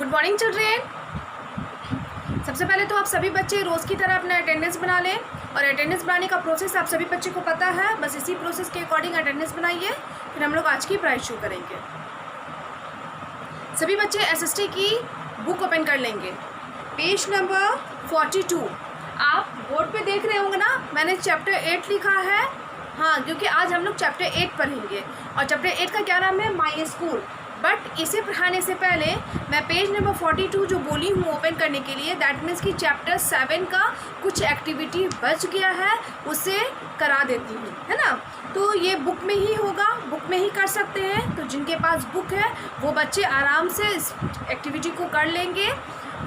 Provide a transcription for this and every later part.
Good morning children. सबसे पहले तो आप सभी बच्चे रोज़ की तरह अपना अटेंडेंस बना लें और अटेंडेंस बनाने का प्रोसेस आप सभी बच्चे को पता है। बस इसी प्रोसेस के अकॉर्डिंग अटेंडेंस बनाइए, फिर हम लोग आज की प्राइस शो करेंगे। सभी बच्चे एसएसटी की बुक ओपन कर लेंगे, पेज नंबर 42। आप बोर्ड पे देख रहे होंगे ना, मैंने चैप्टर 8 लिखा है। हाँ, क्योंकि आज हम लोग चैप्टर 8 पढ़ेंगे और चैप्टर 8 का क्या नाम है, माई स्कूल। बट इसे पढ़ाने से पहले मैं पेज नंबर 42 जो बोली हूँ ओपन करने के लिए, दैट मीन्स कि चैप्टर 7 का कुछ एक्टिविटी बच गया है, उसे करा देती हूँ, है ना। तो ये बुक में ही होगा, बुक में ही कर सकते हैं। तो जिनके पास बुक है वो बच्चे आराम से इस एक्टिविटी को कर लेंगे,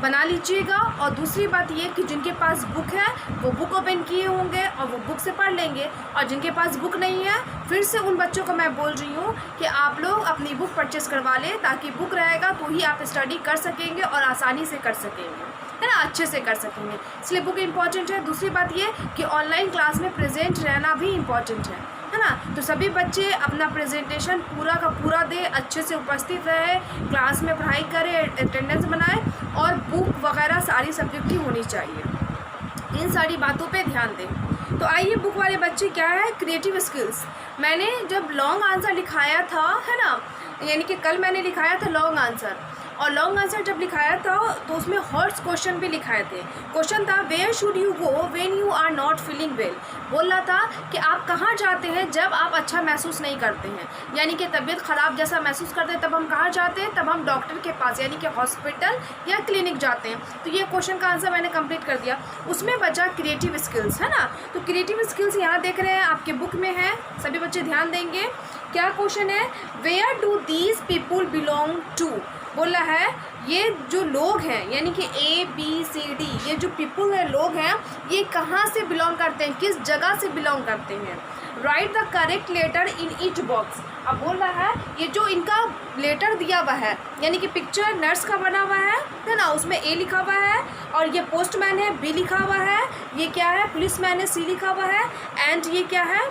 बना लीजिएगा। और दूसरी बात ये कि जिनके पास बुक है वो बुक ओपन किए होंगे और वो बुक से पढ़ लेंगे, और जिनके पास बुक नहीं है फिर से उन बच्चों को मैं बोल रही हूँ कि आप लोग अपनी बुक परचेस करवा लें, ताकि बुक रहेगा तो ही आप स्टडी कर सकेंगे और आसानी से कर सकेंगे, है ना, अच्छे से कर सकेंगे। इसलिए बुक इम्पॉर्टेंट है। दूसरी बात ये कि ऑनलाइन क्लास में प्रेजेंट रहना भी इम्पॉर्टेंट है ना। तो सभी बच्चे अपना प्रेजेंटेशन पूरा का पूरा दे, अच्छे से उपस्थित रहे, क्लास में पढ़ाई करें, अटेंडेंस बनाए और बुक वगैरह सारी सब्जेक्ट की होनी चाहिए। इन सारी बातों पे ध्यान दें। तो आइए, बुक वाले बच्चे क्या है, क्रिएटिव स्किल्स। मैंने जब लॉन्ग आंसर लिखाया था, है ना, यानी कि कल मैंने लिखाया था लॉन्ग आंसर, और लॉन्ग आंसर जब लिखाया था तो उसमें हॉट्स क्वेश्चन भी लिखाए थे। क्वेश्चन था, where should you go when you are not feeling well. बोल रहा था कि आप कहाँ जाते हैं जब आप अच्छा महसूस नहीं करते हैं, यानी कि तबीयत ख़राब जैसा महसूस करते हैं, तब हम कहाँ जाते हैं, तब हम डॉक्टर के पास यानी कि हॉस्पिटल या क्लिनिक जाते हैं। तो ये क्वेश्चन का आंसर मैंने कंप्लीट कर दिया। उसमें बचा क्रिएटिव स्किल्स, है ना। तो क्रिएटिव स्किल्स यहाँ देख रहे हैं, आपके बुक में है, सभी बच्चे ध्यान देंगे। क्या क्वेश्चन है, where do these people belong to. बोला है ये जो लोग हैं, यानी कि ABCD, ये जो पीपुल है, लोग हैं, ये कहाँ से बिलोंग करते हैं, किस जगह से बिलोंग करते हैं। Write the correct letter in each box. अब बोल रहा है ये जो इनका लेटर दिया हुआ है, यानी कि पिक्चर नर्स का बना हुआ है ना, उसमें A लिखा हुआ है, और ये पोस्टमैन है B लिखा हुआ है, ये क्या है, पुलिसमैन है C लिखा हुआ है, एंड ये क्या है,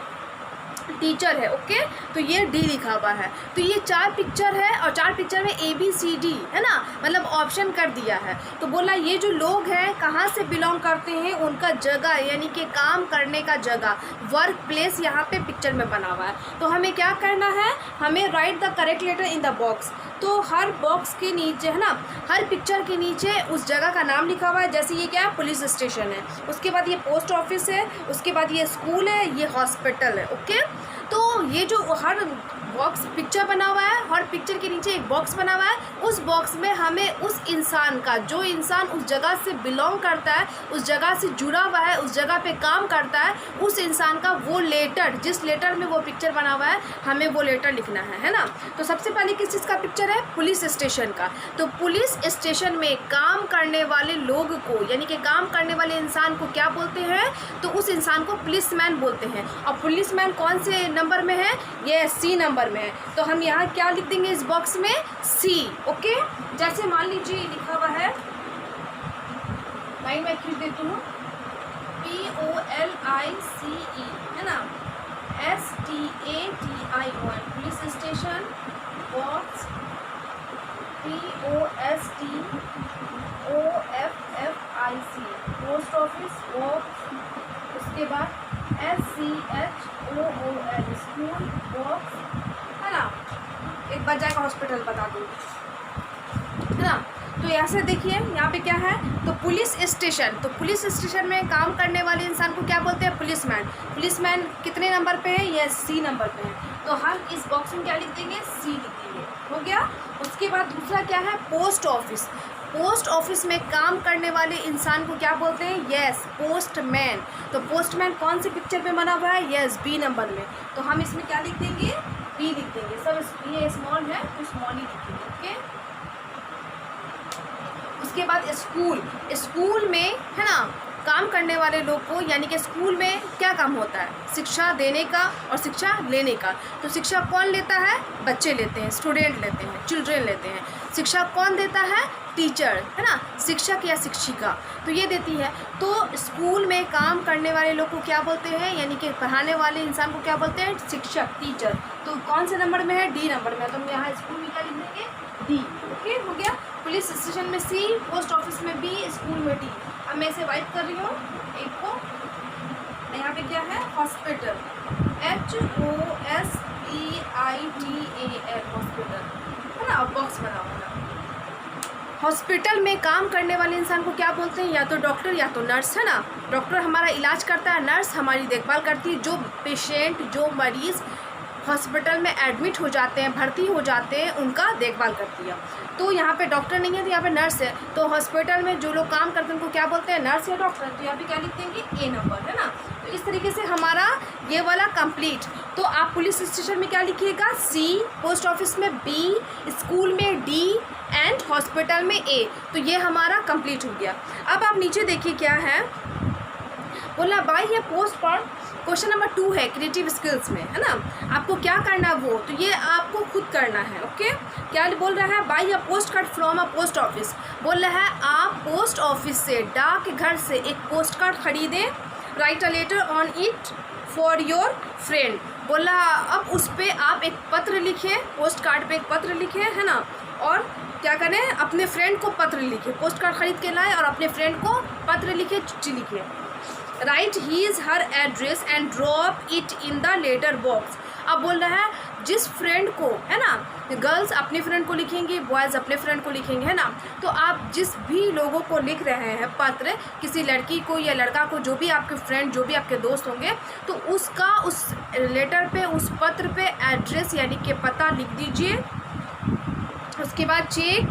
टीचर है, ओके। तो ये D लिखा हुआ है। तो ये 4 पिक्चर है और 4 पिक्चर में ABCD, है ना, मतलब ऑप्शन कर दिया है। तो बोला ये जो लोग हैं कहाँ से बिलोंग करते हैं, उनका जगह यानी कि काम करने का जगह, वर्क प्लेस यहाँ पे पिक्चर में बना हुआ है। तो हमें क्या करना है, हमें write the correct letter in the box. तो हर बॉक्स के नीचे, है ना, हर पिक्चर के नीचे उस जगह का नाम लिखा हुआ है। जैसे ये क्या है, पुलिस स्टेशन है, उसके बाद ये पोस्ट ऑफिस है, उसके बाद ये स्कूल है, ये हॉस्पिटल है, ओके। तो ये जो हर बॉक्स पिक्चर बना हुआ है, हर पिक्चर के नीचे एक बॉक्स बना हुआ है, उस बॉक्स में हमें उस इंसान का, जो इंसान उस जगह से बिलोंग करता है, उस जगह से जुड़ा हुआ है, उस जगह पे काम करता है, उस इंसान का वो लेटर, जिस लेटर में वो पिक्चर बना हुआ है, हमें वो लेटर लिखना है ना। तो सबसे पहले किस चीज़ का पिक्चर है, पुलिस स्टेशन का। तो पुलिस स्टेशन में काम करने वाले लोग को, यानी कि काम करने वाले इंसान को क्या बोलते हैं, तो उस इंसान को पुलिसमैन बोलते हैं। और पुलिसमैन कौन से नंबर में है, ये C नंबर में है। तो हम यहाँ क्या लिख देंगे इस बॉक्स में, C, ओके। जैसे मान लीजिए लिखा हुआ है, लाइन में खींच देती हूँ, POLICE, है ना, STATION, police station, box POSTOFFIC, post office, box, उसके बाद SCHOOL, स्कूल, बॉक्स, है ना। एक बार जाएगा हॉस्पिटल, बता दूँ, है ना। तो ऐसे देखिए यहाँ पे क्या है, तो पुलिस स्टेशन, तो पुलिस स्टेशन में काम करने वाले इंसान को क्या बोलते हैं, पुलिसमैन। पुलिसमैन कितने नंबर पे है, ये C नंबर पे है। तो हम इस बॉक्स में क्या लिख देंगे, C लिख देंगे, हो गया। उसके बाद दूसरा क्या है, पोस्ट ऑफिस। पोस्ट ऑफिस में काम करने वाले इंसान को क्या बोलते हैं, यस, पोस्टमैन। तो पोस्टमैन कौन सी पिक्चर पे बना हुआ है, यस, B नंबर में। तो हम इसमें क्या लिख देंगे, B लिख देंगे। सब ये स्मॉल है तो स्मॉल ही लिखेंगे, ओके। उसके बाद स्कूल, स्कूल में, है ना, काम करने वाले लोग को, यानी कि स्कूल में क्या काम होता है, शिक्षा देने का और शिक्षा लेने का। तो शिक्षा कौन लेता है, बच्चे लेते हैं, स्टूडेंट लेते हैं, चिल्ड्रेन लेते हैं। शिक्षा कौन देता है, टीचर, है ना, शिक्षक या शिक्षिका, तो ये देती है। तो स्कूल में काम करने वाले लोग को क्या बोलते हैं, यानी कि पढ़ाने वाले इंसान को क्या बोलते हैं, शिक्षक, टीचर। तो कौन से नंबर में है, D नंबर में। तो हम यहाँ स्कूल में क्या लिख देंगे, D, ओके, हो गया। पुलिस स्टेशन में C, पोस्ट ऑफिस में B, स्कूल में D। अब मैं इसे वाइप कर रही हूँ एक को। यहाँ पे क्या है, हॉस्पिटल, HOSPITAL, हॉस्पिटल है ना, बॉक्स बना हुआ। हॉस्पिटल में काम करने वाले इंसान को क्या बोलते हैं, या तो डॉक्टर या तो नर्स, है ना। डॉक्टर हमारा इलाज करता है, नर्स हमारी देखभाल करती है। जो पेशेंट, जो मरीज़ हॉस्पिटल में एडमिट हो जाते हैं, भर्ती हो जाते हैं, उनका देखभाल करती है। तो यहाँ पे डॉक्टर नहीं है तो यहाँ पे नर्स है। तो हॉस्पिटल में जो लोग काम करते हैं उनको क्या बोलते हैं, नर्स या डॉक्टर। तो यहाँ पे क्या लिखते हैं कि A नंबर, है ना। तो इस तरीके से हमारा ये वाला कंप्लीट। तो आप पुलिस स्टेशन में क्या लिखिएगा, C, पोस्ट ऑफिस में B, स्कूल में D एंड हॉस्पिटल में A। तो ये हमारा कंप्लीट हो गया। अब आप नीचे देखिए क्या है, बोला बाय ये पोस्ट पर। क्वेश्चन नंबर 2 है क्रिएटिव स्किल्स में, है ना। आपको क्या करना है वो, तो ये आपको खुद करना है। ओके, क्या बोल रहा है, buy a post card from a post office. बोल रहा है आप पोस्ट ऑफिस से, डाक घर से एक पोस्ट कार्ड खरीदें। Right a later on it for your friend. बोला अब उस पर आप एक पत्र लिखें, पोस्ट कार्ड पे एक पत्र लिखें, है ना। और क्या करें, अपने फ्रेंड को पत्र लिखे। पोस्ट कार्ड खरीद के लाए और अपने फ्रेंड को पत्र लिखे, चिट्ठी लिखे। Write his her address and drop it in the letter box. अब बोल रहा है जिस फ्रेंड को, है ना, गर्ल्स अपने फ्रेंड को लिखेंगे, बॉयज़ अपने फ्रेंड को लिखेंगे, है ना। तो आप जिस भी लोगों को लिख रहे हैं पत्र, किसी लड़की को या लड़का को, जो भी आपके फ्रेंड, जो भी आपके दोस्त होंगे, तो उसका उस लेटर पे, उस पत्र पे एड्रेस यानी कि पता लिख दीजिए। उसके बाद चेक,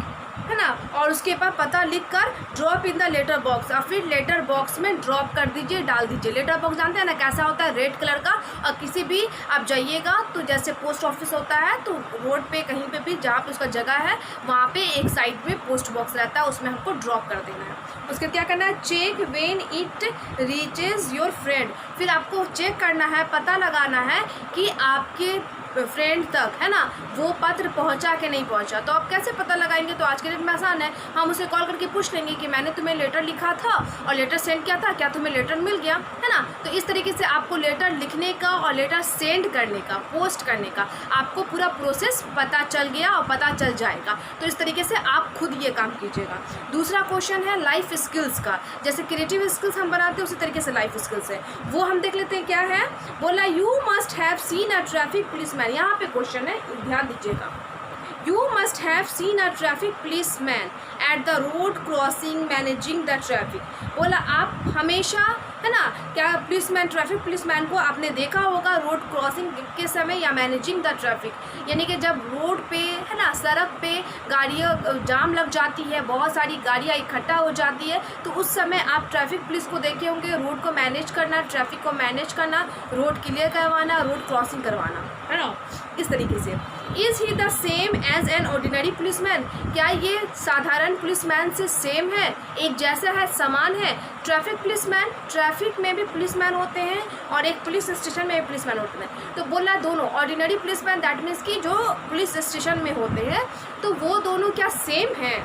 है ना, और उसके बाद पता लिखकर drop in the letter box, और फिर लेटर बॉक्स में ड्रॉप कर दीजिए, डाल दीजिए। लेटर बॉक्स जानते हैं ना कैसा होता है, रेड कलर का। और किसी भी आप जाइएगा तो जैसे पोस्ट ऑफिस होता है तो रोड पे कहीं पे भी जहाँ पे उसका जगह है वहाँ पे एक साइड में पोस्ट बॉक्स रहता है, उसमें हमको ड्रॉप कर देना है। उसके क्या करना है, check when it reaches your friend. फिर आपको चेक करना है, पता लगाना है कि आपके फ्रेंड तक, है ना, वो पत्र पहुंचा कि नहीं पहुंचा। तो आप कैसे पता लगाएंगे, तो आज के डेट में आसान है, हम उसे कॉल करके पूछ लेंगे कि मैंने तुम्हें लेटर लिखा था और लेटर सेंड किया था, क्या तुम्हें लेटर मिल गया, है ना। तो इस तरीके से आपको लेटर लिखने का और लेटर सेंड करने का, पोस्ट करने का आपको पूरा प्रोसेस पता चल गया और पता चल जाएगा। तो इस तरीके से आप खुद ये काम कीजिएगा। दूसरा क्वेश्चन है लाइफ स्किल्स का। जैसे क्रिएटिव स्किल्स हम बनाते हैं उसी तरीके से लाइफ स्किल्स है, वो हम देख लेते हैं क्या है। बोला you must have seen a traffic policeman. यहाँ पे क्वेश्चन है, ध्यान दीजिएगा। You must have seen a traffic policeman at the road crossing managing the traffic। बोला आप हमेशा, है ना, क्या पुलिसमैन, ट्रैफिक पुलिसमैन को आपने देखा होगा रोड क्रॉसिंग के समय या मैनेजिंग द ट्रैफिक, यानी कि जब रोड पे, है ना, सड़क पे गाड़ियाँ जाम लग जाती है, बहुत सारी गाड़ियाँ इकट्ठा हो जाती है, तो उस समय आप ट्रैफिक पुलिस को देखे होंगे, रोड को मैनेज करना, ट्रैफिक को मैनेज करना, रोड क्लियर करवाना, रोड क्रॉसिंग करवाना, है ना, इस तरीके से। Is he the same as an ordinary policeman. क्या ये साधारण पुलिसमैन से सेम है, एक जैसा है, समान है। ट्रैफिक पुलिसमैन, ट्रैफिक में भी पुलिसमैन होते हैं और एक पुलिस स्टेशन में भी पुलिसमैन होते हैं। तो बोला दोनों, ऑर्डिनरी पुलिसमैन दैट मीन्स कि जो पुलिस स्टेशन में होते हैं, तो वो दोनों क्या सेम हैं।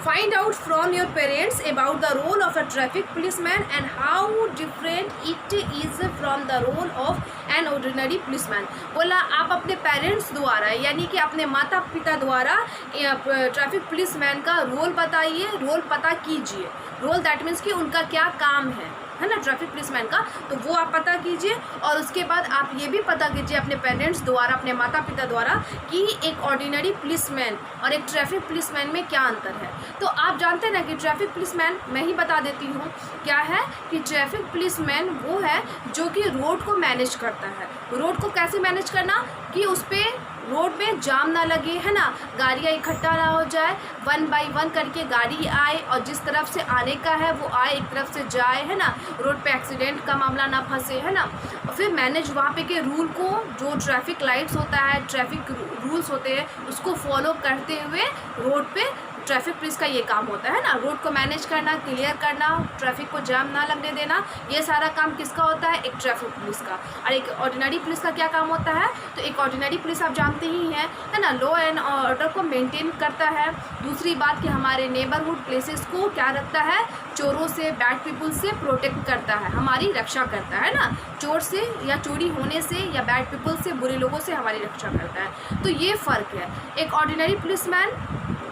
Find out from your parents about the role of a traffic policeman and how different it is from the role of an ordinary policeman। बोला आप अपने पेरेंट्स द्वारा यानी कि अपने माता पिता द्वारा ट्रैफिक पुलिसमैन का रोल बताइए, रोल पता कीजिए। रोल दैट मीन्स कि उनका क्या काम है ना, ट्रैफिक पुलिसमैन का, तो वो आप पता कीजिए। और उसके बाद आप ये भी पता कीजिए अपने पेरेंट्स द्वारा, अपने माता पिता द्वारा, कि एक ऑर्डिनरी पुलिसमैन और एक ट्रैफिक पुलिसमैन में क्या अंतर है। तो आप जानते हैं ना कि ट्रैफिक पुलिसमैन, मैं ही बता देती हूँ क्या है, कि ट्रैफिक पुलिसमैन वो है जो कि रोड को मैनेज करता है। रोड को कैसे मैनेज करना, कि उस पर रोड में जाम ना लगे, है ना, गाड़ियाँ इकट्ठा ना हो जाए, 1 बाय 1 करके गाड़ी आए और जिस तरफ से आने का है वो आए, एक तरफ से जाए, है ना, रोड पे एक्सीडेंट का मामला ना फंसे, है ना। और फिर मैनेज वहाँ पे के रूल को, जो ट्रैफिक लाइट्स होता है, ट्रैफिक रूल्स होते हैं, उसको फॉलो करते हुए रोड पे ट्रैफिक पुलिस का ये काम होता है ना, रोड को मैनेज करना, क्लियर करना, ट्रैफिक को जाम ना लगने देना, ये सारा काम किसका होता है, एक ट्रैफिक पुलिस का। और एक ऑर्डिनरी पुलिस का क्या काम होता है, तो एक ऑर्डिनरी पुलिस आप जानते ही हैं, है ना, लॉ एंड ऑर्डर को मेंटेन करता है। दूसरी बात कि हमारे नेबरहुड प्लेसेस को क्या रखता है, चोरों से, बैड पीपल से प्रोटेक्ट करता है, हमारी रक्षा करता है ना, चोर से या चोरी होने से या बैड पीपल से, बुरे लोगों से हमारी रक्षा करता है। तो ये फ़र्क है, एक ऑर्डिनरी पुलिसमैन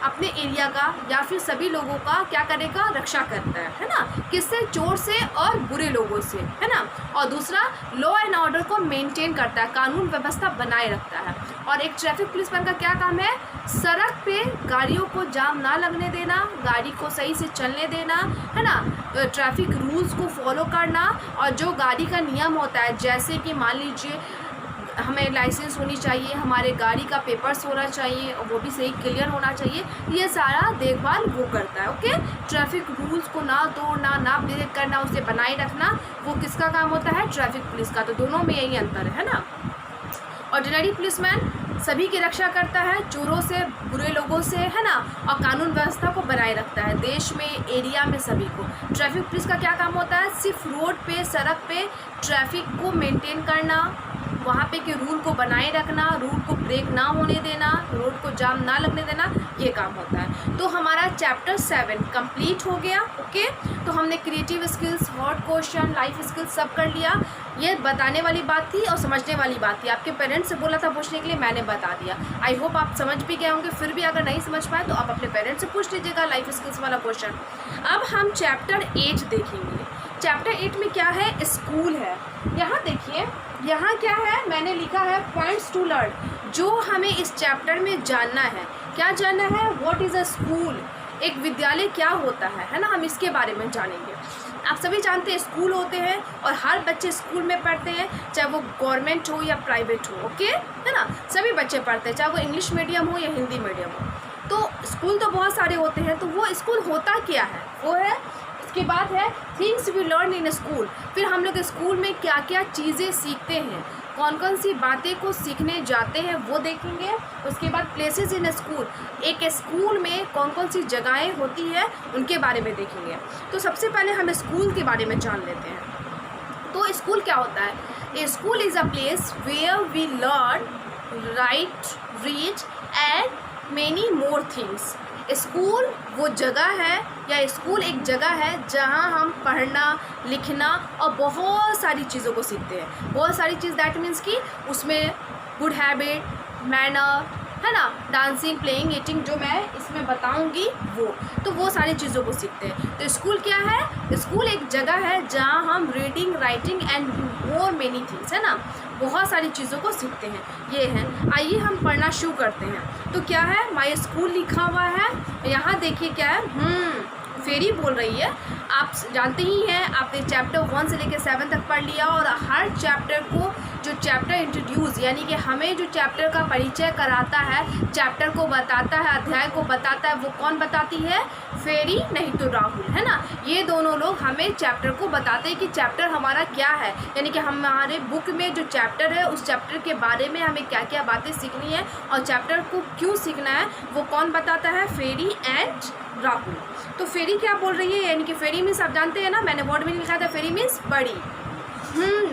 अपने एरिया का या फिर सभी लोगों का क्या करेगा, रक्षा करता है ना, किससे, चोर से और बुरे लोगों से, है ना। और दूसरा लॉ एंड ऑर्डर को मेंटेन करता है, कानून व्यवस्था बनाए रखता है। और एक ट्रैफिक पुलिसमैन का क्या काम है, सड़क पे गाड़ियों को जाम ना लगने देना, गाड़ी को सही से चलने देना, है ना, ट्रैफिक रूल्स को फॉलो करना। और जो गाड़ी का नियम होता है, जैसे कि मान लीजिए हमें लाइसेंस होनी चाहिए, हमारे गाड़ी का पेपर्स होना चाहिए और वो भी सही क्लियर होना चाहिए, ये सारा देखभाल वो करता है। ओके, ट्रैफिक रूल्स को ना तोड़ना, ना ब्रेक करना, उसे बनाए रखना, वो किसका काम होता है, ट्रैफिक पुलिस का। तो दोनों में यही अंतर है ना। ऑर्डिनरी पुलिसमैन सभी की रक्षा करता है, चोरों से, बुरे लोगों से, है ना, और कानून व्यवस्था को बनाए रखता है देश में, एरिया में, सभी को। ट्रैफिक पुलिस का क्या काम होता है, सिर्फ रोड पे, सड़क पे ट्रैफिक को मेंटेन करना, वहाँ पे के रूल को बनाए रखना, रूल को ब्रेक ना होने देना, रोड को जाम ना लगने देना, ये काम होता है। तो हमारा चैप्टर 7 कंप्लीट हो गया। ओके, तो हमने creative skills, hot question, life skills सब कर लिया। ये बताने वाली बात थी और समझने वाली बात थी, आपके पेरेंट्स से बोला था पूछने के लिए, मैंने बता दिया। आई होप आप समझ भी गए होंगे। फिर भी अगर नहीं समझ पाए तो आप अपने पेरेंट्स से पूछ लीजिएगा लाइफ स्किल्स वाला क्वेश्चन। अब हम चैप्टर 8 देखेंगे। चैप्टर 8 में क्या है, स्कूल है। यहाँ देखिए, यहाँ क्या है, मैंने लिखा है पॉइंट्स टू लर्न, जो हमें इस चैप्टर में जानना है। क्या जानना है, व्हाट इज़ अ स्कूल, एक विद्यालय क्या होता है ना, हम इसके बारे में जानेंगे। आप सभी जानते हैं स्कूल होते हैं और हर बच्चे स्कूल में पढ़ते हैं, चाहे वो गवर्नमेंट हो या प्राइवेट हो। ओके, है ना, सभी बच्चे पढ़ते हैं, चाहे वो इंग्लिश मीडियम हो या हिंदी मीडियम हो। तो स्कूल तो बहुत सारे होते हैं। तो वो स्कूल होता क्या है, वो है, उसके बाद है things we learn in school. फिर हम लोग स्कूल में क्या क्या चीज़ें सीखते हैं, कौन कौन सी बातें को सीखने जाते हैं, वो देखेंगे। उसके बाद प्लेसेस इन स्कूल, एक स्कूल में कौन कौन सी जगहें होती है उनके बारे में देखेंगे। तो सबसे पहले हम स्कूल के बारे में जान लेते हैं। तो स्कूल क्या होता है, a school is a place where we learn, write, read and many more things. School वो जगह है, या स्कूल एक जगह है जहाँ हम पढ़ना, लिखना और बहुत सारी चीज़ों को सीखते हैं। बहुत सारी चीज़ दैट मीन्स कि उसमें गुड हैबिट, मैनर, है ना, डांसिंग, प्लेइंग, ईटिंग, जो मैं इसमें बताऊंगी वो सारी चीज़ों को सीखते हैं। तो स्कूल क्या है, स्कूल एक जगह है जहाँ हम reading, writing and more many things, है ना, बहुत सारी चीज़ों को सीखते हैं। ये है, आइए हम पढ़ना शुरू करते हैं। तो क्या है, माय स्कूल लिखा हुआ है। यहाँ देखिए क्या है, फेरी बोल रही है। आप जानते ही हैं, आपने चैप्टर 1 से लेकर 7 तक पढ़ लिया। और हर चैप्टर को, जो चैप्टर इंट्रोड्यूस यानी कि हमें जो चैप्टर का परिचय कराता है, चैप्टर को बताता है, अध्याय को बताता है, वो कौन बताती है, फेरी नहीं तो राहुल, है ना। ये दोनों लोग हमें चैप्टर को बताते हैं कि चैप्टर हमारा क्या है, यानी कि हमारे बुक में जो चैप्टर है उस चैप्टर के बारे में हमें क्या क्या बातें सीखनी है और चैप्टर को क्यों सीखना है, वो कौन बताता है, फेरी एंड राहुल। तो फेरी क्या बोल रही है, यानी कि फेरी मीन्स आप जानते हैं ना, मैंने वर्ड में लिखा था, फेरी मीन्स बड़ी।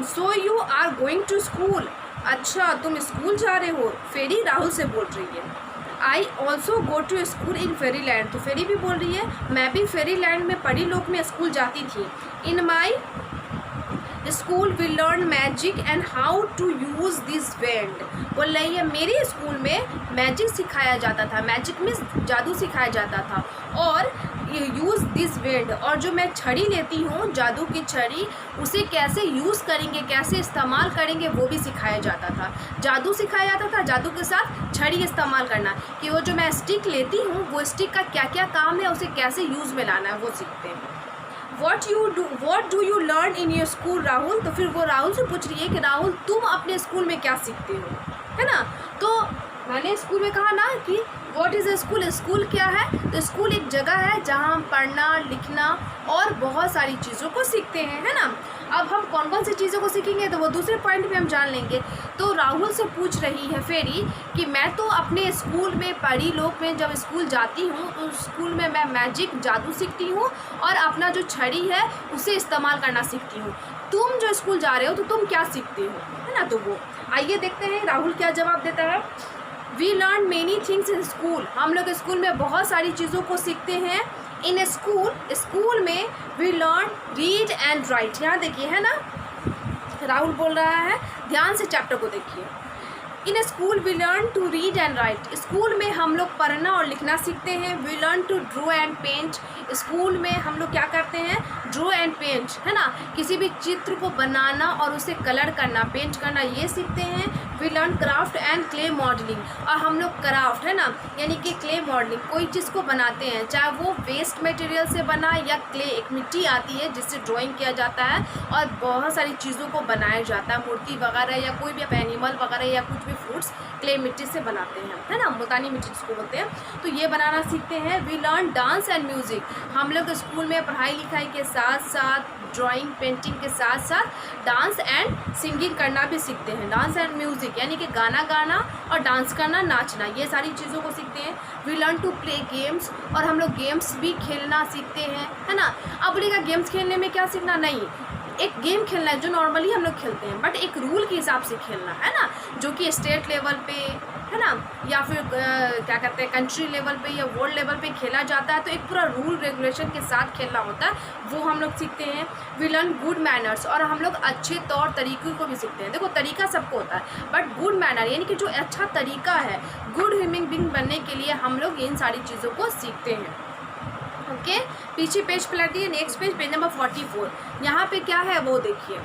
So you are going to school, अच्छा तुम स्कूल जा रहे हो, फेरी राहुल से बोल रही है। I also go to school in fairy land, तो फेरी भी बोल रही है मैं भी फेरी लैंड में, परी लोक में स्कूल जाती थी। In my school we learn magic and how to use this wand, बोल रही है मेरे स्कूल में मैजिक सिखाया जाता था, मैजिक मीन्स जादू सिखाया जाता था, और यूज़ दिस वेंड, और जो मैं छड़ी लेती हूँ, जादू की छड़ी, उसे कैसे यूज़ करेंगे, कैसे इस्तेमाल करेंगे, वो भी सिखाया जाता था। जादू सिखाया जाता था, जादू के साथ छड़ी इस्तेमाल करना, कि वो जो मैं स्टिक लेती हूँ वो स्टिक का क्या क्या काम है, उसे कैसे यूज़ में लाना है, वो सीखते हैं। What do you learn in your school Rahul, तो फिर वो राहुल से पूछ रही है कि राहुल तुम अपने स्कूल में क्या सीखते हो, है ना। तो मैंने स्कूल में कहा ना कि what is a school, school क्या है, तो स्कूल एक जगह है जहाँ हम पढ़ना, लिखना और बहुत सारी चीज़ों को सीखते हैं, है ना। अब हम कौन कौन सी चीज़ों को सीखेंगे तो वो दूसरे पॉइंट पे हम जान लेंगे। तो राहुल से पूछ रही है फेरी कि मैं तो अपने स्कूल में, परी लोक में जब स्कूल जाती हूँ तो स्कूल में मैं मैजिक, जादू सीखती हूँ और अपना जो छड़ी है उसे इस्तेमाल करना सीखती हूँ। तुम जो स्कूल जा रहे हो तो तुम क्या सीखते हो, है ना। तो वो आइए देखते हैं राहुल क्या जवाब देता है। We learn many things in school, हम लोग स्कूल में बहुत सारी चीज़ों को सीखते हैं। इन स्कूल, स्कूल में we learn read and write, यहाँ देखिए है ना, राहुल बोल रहा है, ध्यान से चैप्टर को देखिए। In school we learn to read and write, school में हम लोग पढ़ना और लिखना सीखते हैं। We learn to draw and paint, school में हम लोग क्या करते हैं, ड्रॉ एंड पेंट, है ना, किसी भी चित्र को बनाना और उसे कलर करना, पेंट करना, ये सीखते हैं। We learn craft and clay modelling, और हम लोग क्राफ्ट, है ना, यानी कि क्ले मॉडलिंग, कोई चीज़ को बनाते हैं, चाहे वो वेस्ट मटेरियल से बना या क्ले, एक मिट्टी आती है जिससे ड्राइंग किया जाता है और बहुत सारी चीज़ों को बनाया जाता है, मूर्ति वगैरह या कोई भी आप एनिमल वगैरह या कुछ भी फ्रूट्स क्ले मिट्टी से बनाते हैं, है ना, मुल्तानी मिट्टी जिसको बोलते हैं, तो ये बनाना सीखते हैं। We learn dance and music, हम लोग स्कूल में पढ़ाई लिखाई के साथ साथ ड्राइंग पेंटिंग के साथ साथ डांस एंड सिंगिंग करना भी सीखते हैं। डांस एंड म्यूज़िक यानी कि गाना गाना और डांस करना, नाचना, ये सारी चीज़ों को सीखते हैं। We learn to play games, और हम लोग गेम्स भी खेलना सीखते हैं, है ना। अब बोलेगा गेम्स खेलने में क्या सीखना, नहीं, एक गेम खेलना है जो नॉर्मली हम लोग खेलते हैं, बट एक रूल के हिसाब से खेलना, है ना, जो कि स्टेट लेवल पे, है ना, या फिर क्या कहते हैं कंट्री लेवल पे या वर्ल्ड लेवल पे खेला जाता है, तो एक पूरा रूल रेगुलेशन के साथ खेलना होता है, वो हम लोग सीखते हैं। वी लर्न गुड मैनर्स, और हम लोग अच्छे तौर तरीक़ों को भी सीखते हैं। देखो तरीका सबको होता है, बट गुड मैनर यानी कि जो अच्छा तरीका है गुड ह्यूमन बीइंग बनने के लिए हम लोग इन सारी चीज़ों को सीखते हैं। ओके, पीछे पेज पलट दिए, नेक्स्ट पेज नंबर 44, यहाँ पे क्या है वो देखिए।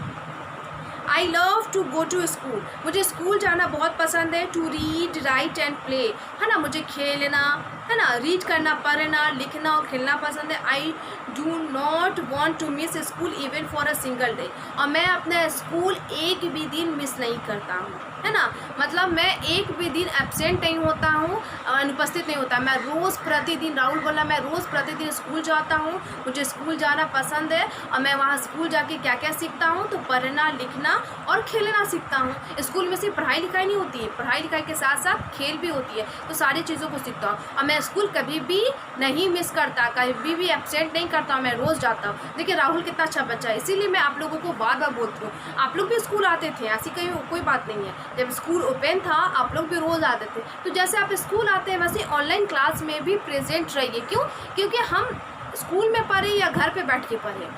I love to go to school, मुझे स्कूल जाना बहुत पसंद है। To read write and play, है ना, मुझे खेलना, है ना, रीड करना, पढ़ना, लिखना और खेलना पसंद है। I do not want to miss school even for a single day, और मैं अपना स्कूल एक भी दिन मिस नहीं करता हूँ, है ना, मतलब मैं एक भी दिन एब्सेंट नहीं होता हूँ, अनुपस्थित नहीं होता, मैं रोज़ प्रतिदिन, राहुल बोला मैं रोज़ प्रतिदिन स्कूल जाता हूँ, मुझे स्कूल जाना पसंद है, और मैं वहाँ स्कूल जाके क्या क्या सीखता हूँ, तो पढ़ना, लिखना और खेलना सीखता हूँ। स्कूल में सिर्फ पढ़ाई लिखाई नहीं होती है, पढ़ाई लिखाई के साथ साथ खेल भी होती है, तो सारी चीज़ों को सीखता हूँ, और मैं स्कूल कभी भी नहीं मिस करता, कभी भी एब्सेंट नहीं करता, मैं रोज़ जाता हूँ। देखिए राहुल कितना अच्छा बच्चा है, इसीलिए मैं आप लोगों को बार बार बोलती हूँ, आप लोग भी स्कूल आते थे, ऐसी कोई बात नहीं है, जब स्कूल ओपन था आप लोग भी रोज़ आते थे, तो जैसे आप स्कूल आते हैं वैसे ऑनलाइन क्लास में भी प्रेजेंट रहिए। क्यों? क्योंकि हम स्कूल में पढ़े या घर पे बैठ के पढ़े,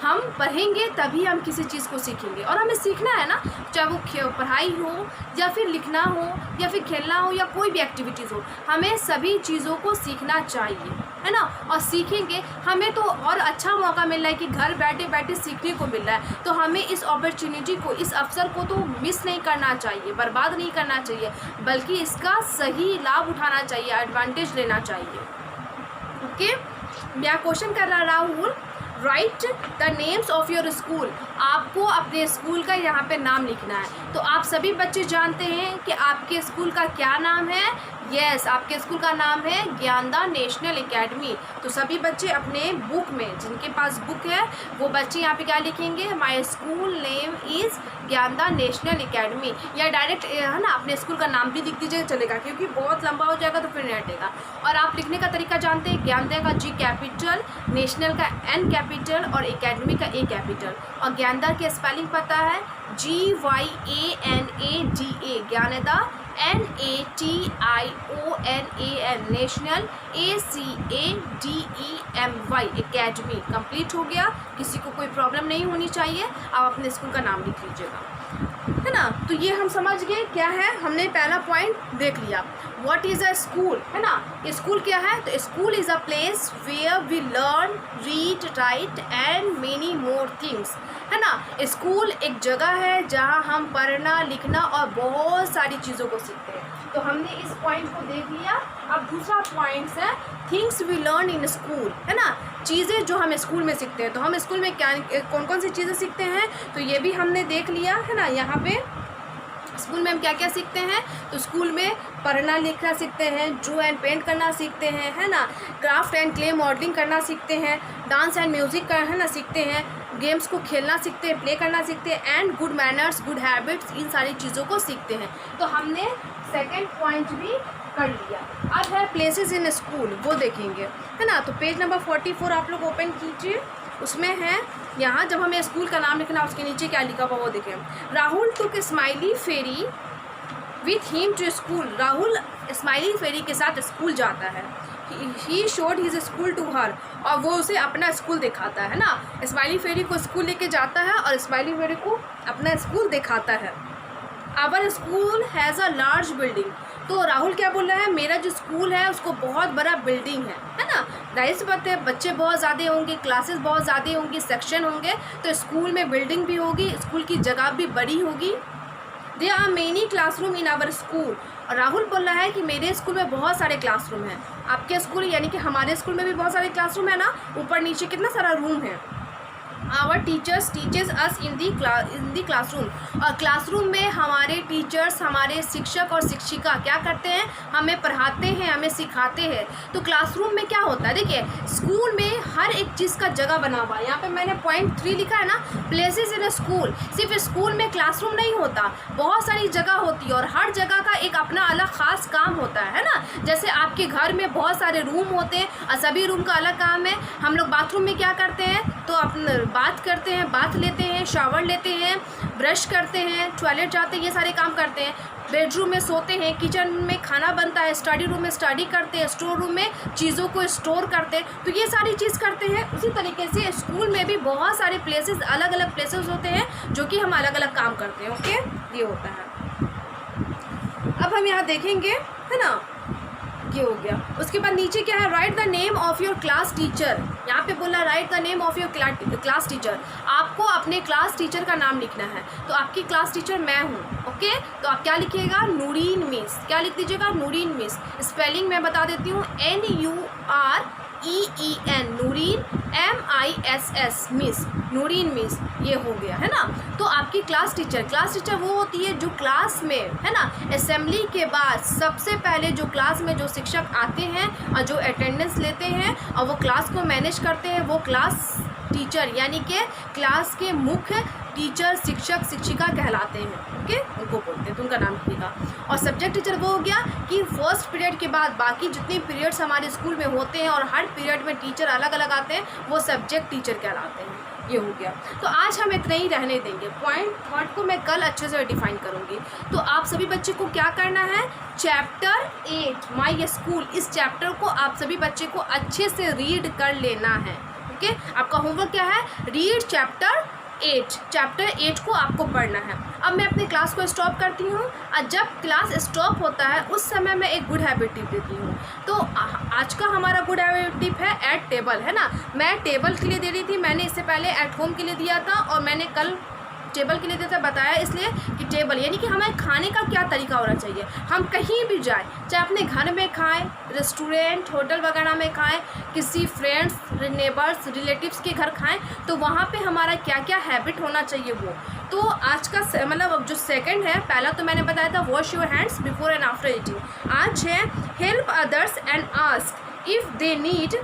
हम पढ़ेंगे तभी हम किसी चीज़ को सीखेंगे, और हमें सीखना है ना, चाहे वो पढ़ाई हो या फिर लिखना हो या फिर खेलना हो या कोई भी एक्टिविटीज़ हो, हमें सभी चीज़ों को सीखना चाहिए, है ना, और सीखेंगे। हमें तो और अच्छा मौका मिल रहा है कि घर बैठे बैठे सीखने को मिल रहा है, तो हमें इस अपॉर्चुनिटी को, इस अवसर को तो मिस नहीं करना चाहिए, बर्बाद नहीं करना चाहिए, बल्कि इसका सही लाभ उठाना चाहिए, एडवांटेज लेना चाहिए। ओके, मेरा क्वेश्चन कर रहा Rahul, right the names of your school, आपको अपने स्कूल का यहाँ पे नाम लिखना है। तो आप सभी बच्चे जानते हैं कि आपके स्कूल का क्या नाम है। यस, आपके स्कूल का नाम है ज्ञानदान नेशनल एकेडमी। तो सभी बच्चे अपने बुक में, जिनके पास बुक है वो बच्चे यहाँ पे क्या लिखेंगे, my school name is Gyandan national academy, या डायरेक्ट है ना अपने स्कूल का नाम भी लिख दीजिएगा चलेगा, क्योंकि बहुत लंबा हो जाएगा तो फिर नहीं हटेगा। और आप लिखने का तरीका जानते हैं, ज्ञानदान का जी कैपिटल, नेशनल का एन कैपिटल और एकेडमी का ए कैपिटल, और ज्ञानदान की स्पेलिंग पता है GYANADA, Dnyanada NATIONAN, national ACADEMY, academy. Complete हो गया, किसी को कोई प्रॉब्लम नहीं होनी चाहिए, आप अपने स्कूल का नाम लिख लीजिएगा, है ना। तो ये हम समझ गए क्या है, हमने पहला पॉइंट देख लिया, व्हाट इज़ अ स्कूल, है ना। स्कूल क्या है, तो school is a place where we learn, read, write and many more things, है ना। स्कूल एक जगह है जहाँ हम पढ़ना, लिखना और बहुत सारी चीज़ों को सीखते हैं। तो हमने इस पॉइंट को देख लिया। अब दूसरा पॉइंट है things we learn in school, है ना, चीज़ें जो हम स्कूल में सीखते हैं। तो हम स्कूल में क्या कौन कौन सी चीज़ें सीखते हैं, तो ये भी हमने देख लिया, है ना। यहाँ पे स्कूल में हम क्या क्या सीखते हैं, तो स्कूल में पढ़ना लिखना सीखते हैं, ड्रॉ एंड पेंट करना सीखते हैं, है ना, क्राफ्ट एंड क्ले मॉडलिंग करना सीखते हैं, डांस एंड म्यूज़िक है ना सीखते हैं, गेम्स को खेलना सीखते हैं, प्ले करना सीखते हैं, and good manners, good habits, इन सारी चीज़ों को सीखते हैं। तो हमने सेकेंड पॉइंट भी कर लिया। अब है प्लेसेस इन स्कूल, वो देखेंगे, है ना। तो पेज नंबर 44 आप लोग ओपन कीजिए, उसमें है यहाँ जब हमें स्कूल का नाम लिखना उसके नीचे क्या लिखा हुआ वो देखें। Rahul took Smiley fairy with him to school, Rahul Smiley fairy के साथ स्कूल जाता है। He showed his school to her, और वो उसे अपना स्कूल दिखाता है ना। स्माइली फेरी को स्कूल लेके जाता है और स्माइली फेरी को अपना स्कूल दिखाता है। Our school has a large building. तो राहुल क्या बोल रहा है, मेरा जो स्कूल है उसको बहुत बड़ा बिल्डिंग है ना। जाहिर सी बात है, बच्चे बहुत ज़्यादा होंगे, क्लासेस बहुत ज़्यादा होंगी, सेक्शन होंगे, तो स्कूल में बिल्डिंग भी होगी, स्कूल की जगह भी बड़ी होगी। There are many classroom in our school. और राहुल बोल रहा है कि मेरे स्कूल में बहुत सारे क्लासरूम हैं। आपके स्कूल यानी कि हमारे स्कूल में भी बहुत सारे क्लासरूम है ना, ऊपर नीचे कितना सारा रूम है। Our teachers teachers us in the classroom. और क्लासरूम में हमारे टीचर्स, हमारे शिक्षक और शिक्षिका क्या करते हैं, हमें पढ़ाते हैं, हमें सिखाते हैं। तो क्लासरूम में क्या होता है, देखिए स्कूल में हर एक चीज़ का जगह बना हुआ है। यहाँ पे मैंने पॉइंट 3 लिखा है ना, प्लेसेस इन स्कूल। सिर्फ स्कूल में क्लासरूम नहीं होता, बहुत सारी जगह होती है और हर जगह का एक अपना अलग ख़ास काम होता है ना। जैसे आपके घर में बहुत सारे रूम होते हैं और सभी रूम का अलग काम है। हम लोग बाथरूम में क्या करते हैं, तो अपने बात करते हैं, बाथ लेते हैं, शावर लेते हैं, ब्रश करते हैं, टॉयलेट जाते हैं, ये सारे काम करते हैं। बेडरूम में सोते हैं, किचन में खाना बनता है, स्टडी रूम में स्टडी करते हैं, स्टोर रूम में चीज़ों को स्टोर करते हैं। तो ये सारी चीज़ करते हैं। उसी तरीके से स्कूल में भी बहुत सारे प्लेसेस, अलग अलग प्लेसेस होते हैं जो कि हम अलग अलग काम करते हैं। ओके, ये होता है। अब हम यहाँ देखेंगे, है ना, ये हो गया। उसके बाद नीचे क्या है, right the name of your class teacher. यहाँ पे बोला right the name of your class teacher. आपको अपने क्लास टीचर का नाम लिखना है। तो आपकी क्लास टीचर मैं हूँ। ओके, तो आप क्या लिखिएगा, नूरीन मिस। क्या लिख दीजिएगा, नूरीन मिस। स्पेलिंग मैं बता देती हूँ, NUREEN, Nureen, MISS, miss, Nureen miss. ये हो गया, है ना। तो आपकी क्लास टीचर वो होती है जो क्लास में, है ना, असेंबली के बाद सबसे पहले जो क्लास में जो शिक्षक आते हैं और जो अटेंडेंस लेते हैं और वो क्लास को मैनेज करते हैं, वो क्लास टीचर यानी कि क्लास के मुख्य टीचर, शिक्षक, शिक्षिका कहलाते हैं। ओके, उनको बोलते हैं, तो उनका नाम लिखिएगा। और सब्जेक्ट टीचर वो हो गया कि फर्स्ट पीरियड के बाद बाकी जितने पीरियड्स हमारे स्कूल में होते हैं और हर पीरियड में टीचर अलग अलग आते हैं, वो सब्जेक्ट टीचर कहलाते हैं। ये हो गया। तो आज हम इतना ही रहने देंगे। पॉइंट थर्ड को मैं कल अच्छे से डिफाइन करूँगी। तो आप सभी बच्चे को क्या करना है, चैप्टर 8 माई स्कूल, इस चैप्टर को आप सभी बच्चे को अच्छे से रीड कर लेना है। ओके, आपका होमवर्क क्या है, रीड चैप्टर 8 को आपको पढ़ना है। अब मैं अपनी क्लास को स्टॉप करती हूँ और जब क्लास स्टॉप होता है उस समय मैं एक गुड हैबिट टिप देती हूँ। तो आज का हमारा गुड हैबिट टिप है एट टेबल, है ना। मैं टेबल के लिए दे रही थी, मैंने इससे पहले एट होम के लिए दिया था और मैंने कल टेबल के लिए देता बताया, इसलिए कि टेबल यानी कि हमें खाने का क्या तरीका होना चाहिए। हम कहीं भी जाएं, चाहे अपने घर में खाएं, रेस्टोरेंट, होटल वगैरह में खाएं, किसी फ्रेंड्स, नेबर्स, रिलेटिव्स के घर खाएं, तो वहाँ पे हमारा क्या क्या हैबिट होना चाहिए वो। तो आज का मतलब जो सेकंड है, पहला तो मैंने बताया था wash your hands before and after eating. आज है help others and ask if they need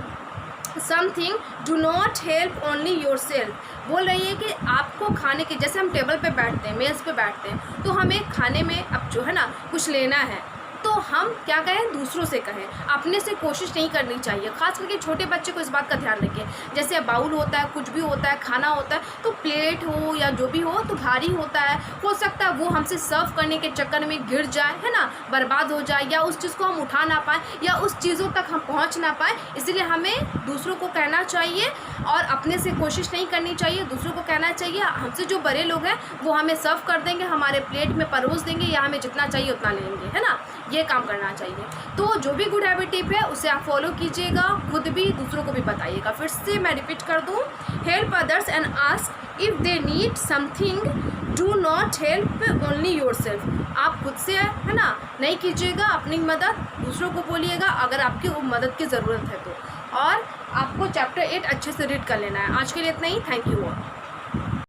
something, do not help only your self. बोल रही है कि आपको खाने के, जैसे हम टेबल पे बैठते हैं, मेज़ पे बैठते हैं, तो हमें खाने में अब जो है ना कुछ लेना है, तो हम क्या कहें, दूसरों से कहें, अपने से कोशिश नहीं करनी चाहिए। खास करके छोटे बच्चे को इस बात का ध्यान रखें। जैसे बाउल होता है, कुछ भी होता है, खाना होता है, तो प्लेट हो या जो भी हो तो भारी होता है, हो सकता है वो हमसे सर्व करने के चक्कर में गिर जाए, है ना, बर्बाद हो जाए, या उस चीज़ को हम उठा ना पाएँ या उस चीज़ों तक हम पहुँच ना पाएँ। इसलिए हमें दूसरों को कहना चाहिए और अपने से कोशिश नहीं करनी चाहिए, दूसरों को कहना चाहिए। हमसे जो बड़े लोग हैं वो हमें सर्व कर देंगे, हमारे प्लेट में परोस देंगे या हमें जितना चाहिए उतना लेंगे, है ना। ये काम करना चाहिए। तो जो भी गुड हैबिट टिप है उसे आप फॉलो कीजिएगा, खुद भी दूसरों को भी बताइएगा। फिर से मैं रिपीट कर दूँ, help others and ask if they need something, do not help only your self. आप खुद से, है ना, नहीं कीजिएगा अपनी मदद, दूसरों को बोलिएगा अगर आपकी वो मदद की ज़रूरत है तो। और आपको चैप्टर 8 अच्छे से रीड कर लेना है। आज के लिए इतना ही। Thank you all.